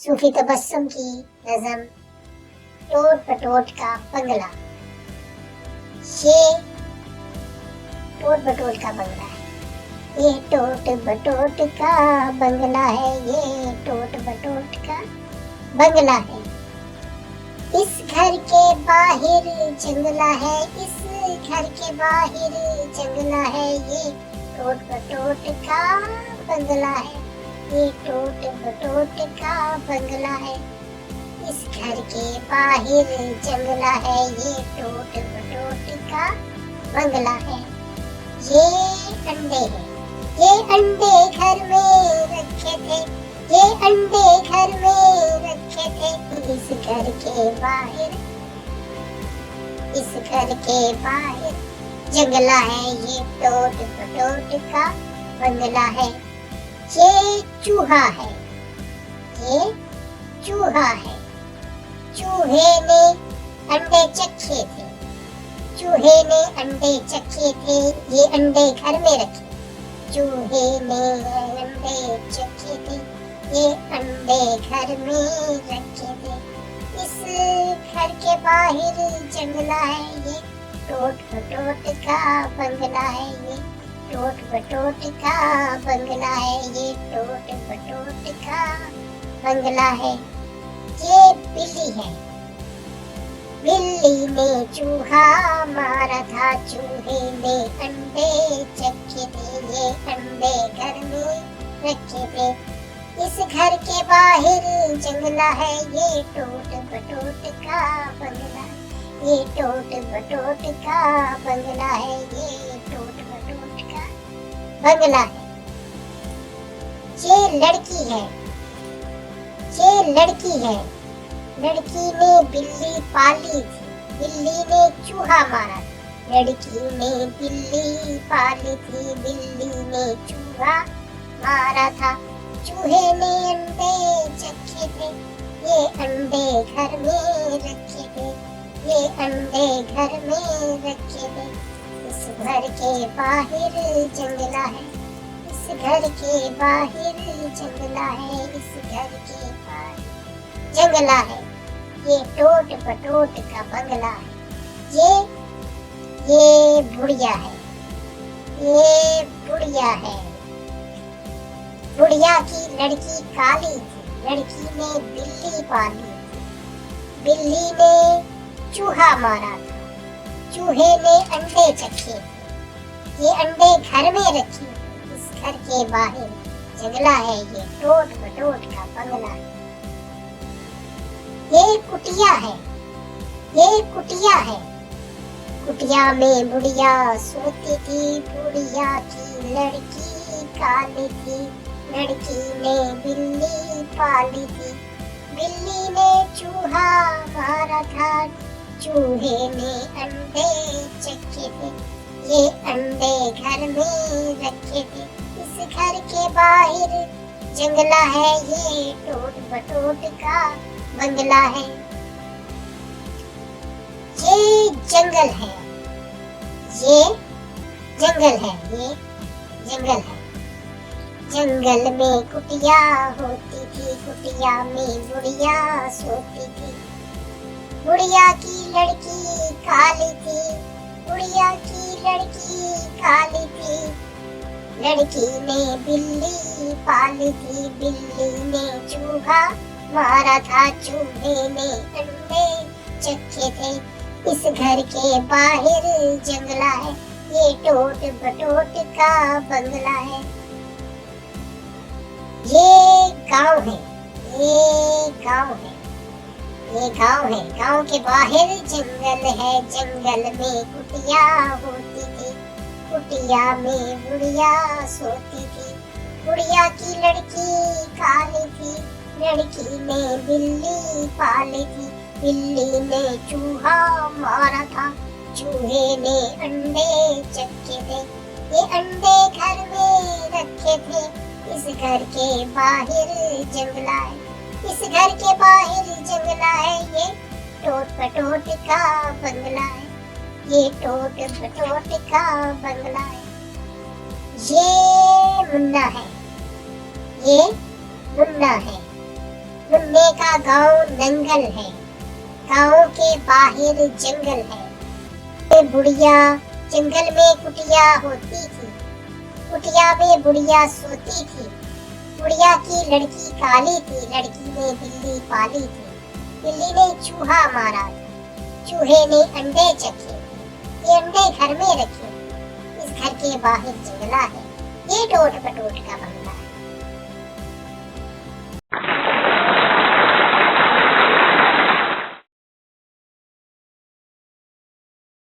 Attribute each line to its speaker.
Speaker 1: सूफी तबस्सुम की नज़म टोट बटोट का बंगला। ये टोट बटोट का बंगला है, ये टोट बटोट का बंगला है, ये टोट बटोट का बंगला है। इस घर के बाहर जंगला है, इस घर के बाहर जंगला है, ये टोट बटोट का बंगला है, ये टोट बटोट का बंगला है। इस घर के बाहर जंगला है, ये टोट बटोट का बंगला है। ये अंडे हैं, ये अंडे घर में रखे थे, ये अंडे घर में रखे थे। इस घर के बाहर, इस घर के बाहर जंगला है, ये टोट बटोट का बंगला है। ये चूहा है, ये चूहा है, चूहे ने अंडे चखे थे, चूहे ने अंडे चखे थे, ये अंडे घर में रखे। चूहे ने अंडे चखे थे, ये अंडे घर में रखे थे। इस घर के बाहर जंगला है, ये टोट बटोट का बंगला है, ये टोट बटोट का बंगला है, ये टोट बटोट का बंगला है। ये बिल्ली है, बिल्ली ने चूहा मारा था, चूहे ने अंडे चखे थे, ये अंडे घर में रखे थे। इस घर के बाहर जंगला है, ये टोट बटोट का बंगला, ये टोट बटोट का बंगला है, ये टोट बटोट का बंगला है। ये लड़की है, ये लड़की है, लड़की ने बिल्ली पाली थी, बिल्ली ने चूहा मारा। लड़की ने बिल्ली पाली थी, बिल्ली ने चूहा मारा था। चूहे ने अंडे चखे थे, ये अंडे घर में रखे थे, ये अंडे घर में रखे थे। इस घर के बाहर जंगला है, इस घर के बाहर जंगला है, इस घर के बाहर जंगला है। ये टोट बटोट का बंगला है। ये बुढ़िया है, ये बुढ़िया है। बुढ़िया की लड़की काली थी, लड़की ने बिल्ली पाली थी, बिल्ली ने चूहा मारा था, चूहे ने अंडे चखे थे, ये अंडे घर में रखे। इस घर के बाहर जंगला है, ये टोट बटोट का बंगला है। ये कुटिया है, ये कुटिया है, कुटिया में बुढ़िया सोती थी, बुढ़िया की लड़की काली थी, लड़की ने बिल्ली पाली थी, बिल्ली ने चूहा मारा था, चूहे ने अंडे चखे थे, ये अंडे घर में रखे थे। इस घर के बाहर जंगला है, ये टोट बटोट का बंगला है। ये जंगल है, ये जंगल है, ये जंगल है। जंगल में कुटिया होती थी, कुटिया में बुढ़िया सोती थी, बुढ़िया की लड़की काली थी, बुढ़िया की लड़की काली थी, लड़की ने बिल्ली पाली थी, बिल्ली ने चूहा मारा था, चूहे ने अंडे चखे थे। इस घर के बाहर जंगला है, ये टोट बटोट का बंगला है। ये गांव है, ये गांव है, ये गांव है। गांव के बाहर जंगल है, जंगल में कुटिया होती थी, कुटिया में बुढ़िया सोती थी, बुढ़िया की लड़की काली थी, लड़की ने बिल्ली पाली थी, बिल्ली ने चूहा मारा था, चूहे ने अंडे चखे थे, ये अंडे घर में रखे थे। इस घर के बाहर जंगला है, इस घर के बाहर जंगला है, ये टोट बटोट का बंगला है, ये टोट बटोट का बंगला है। ये मुन्ना है, ये मुन्ना है, सामने का गांव नंगल है, गांव के बाहर जंगल है। ये बुढ़िया जंगल में कुटिया होती थी, कुटिया में बुढ़िया सोती थी। बुढ़िया की लड़की काली थी, लड़की ने बिल्ली पाली थी। बिल्ली ने चूहा मारा, चूहे ने अंडे चखे, ये अंडे घर में रखे। इस घर के बाहर जंगला है, ये टोट बटोट का बंगला है।